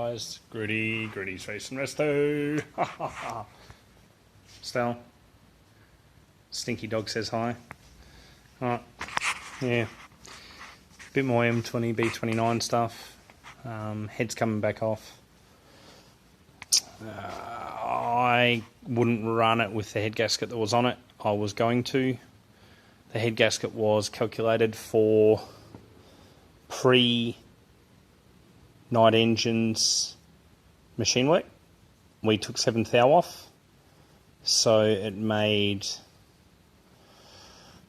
guys. Grudy's racing resto. Stell. Stinky dog says hi. Alright, yeah. Bit more m20b29 stuff. Head's coming back off. I wouldn't run it with the head gasket that was on it. I was going to. The head gasket was calculated for pre-night engines machine work. We took 7th hour off, so it made,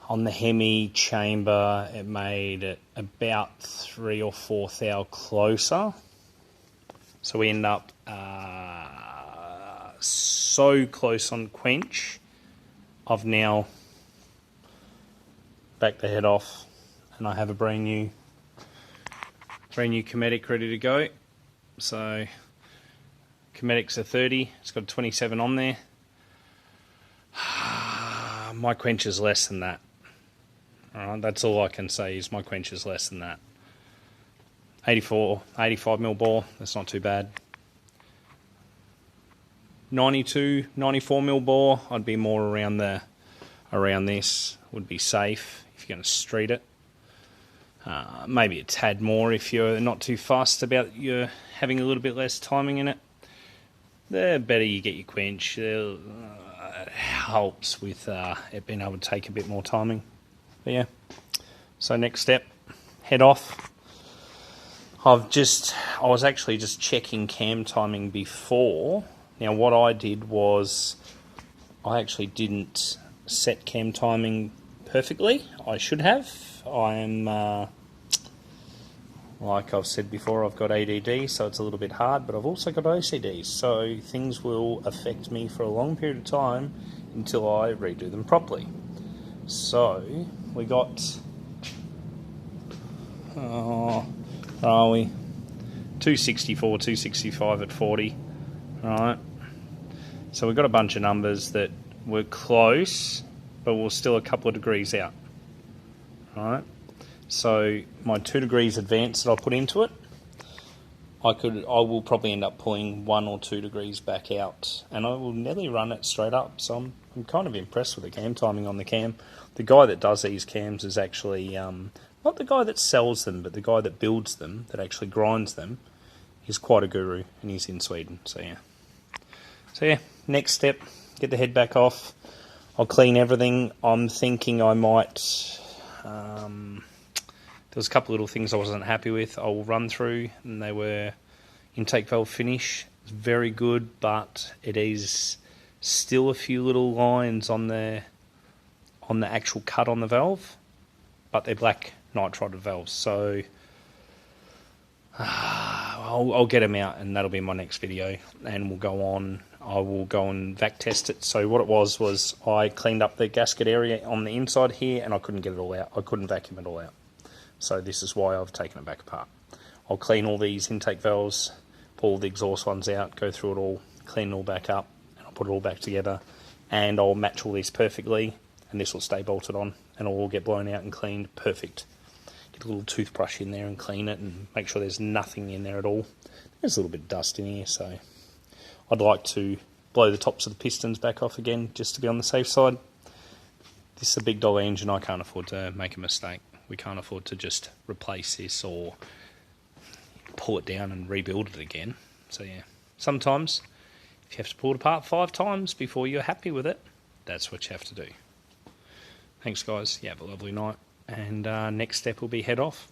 on the Hemi chamber, it made it about 3 or 4 thou closer. So we end up so close on quench. I've now backed the head off, and I have a brand new Kinetic ready to go. So Kinetic's a 30. It's got a 27 on there. My quench is less than that. Alright, that's all I can say is my quench is less than that. 85mm bore, that's not too bad. 94mm bore, I'd be more around this, would be safe if you're going to street it. Maybe a tad more if you're not too fussed about your having a little bit less timing in it. The better you get your quench, it helps with it being able to take a bit more timing. But yeah, so next step, head off. I was actually just checking cam timing before. Now what I did was I actually didn't set cam timing perfectly. I should have. I am, like I've said before, I've got ADD, so it's a little bit hard, but I've also got OCD, so things will affect me for a long period of time until I redo them properly. So we got, where are we? 264, 265 at 40. Right. So we've got a bunch of numbers that were close, but we're still a couple of degrees out. Right. So my 2 degrees advance that I put into it, I will probably end up pulling 1 or 2 degrees back out, and I will nearly run it straight up. So I'm kind of impressed with the cam timing on the cam. The guy that does these cams is actually not the guy that sells them, but the guy that builds them, that actually grinds them. He's quite a guru, and he's in Sweden. So yeah, next step, get the head back off. I'll clean everything. I'm thinking I might. There was a couple little things I wasn't happy with. I'll run through, and they were intake valve finish. It's very good, but it is still a few little lines on the actual cut on the valve, but they're black nitride valves. So I'll get them out, and that'll be my next video, and we'll go on. I will go and vac test it. So what it was I cleaned up the gasket area on the inside here, and I couldn't get it all out. I couldn't vacuum it all out. So this is why I've taken it back apart. I'll clean all these intake valves, pull the exhaust ones out, go through it all, clean it all back up, and I'll put it all back together, and I'll match all these perfectly, and this will stay bolted on, and it'll all get blown out and cleaned perfect. Get a little toothbrush in there and clean it, and make sure there's nothing in there at all. There's a little bit of dust in here, so I'd like to blow the tops of the pistons back off again, just to be on the safe side. This is a big dollar engine. I can't afford to make a mistake. We can't afford to just replace this or pull it down and rebuild it again. So yeah, sometimes if you have to pull it apart 5 times before you're happy with it, that's what you have to do. Thanks guys, you have a lovely night, and next step will be head off.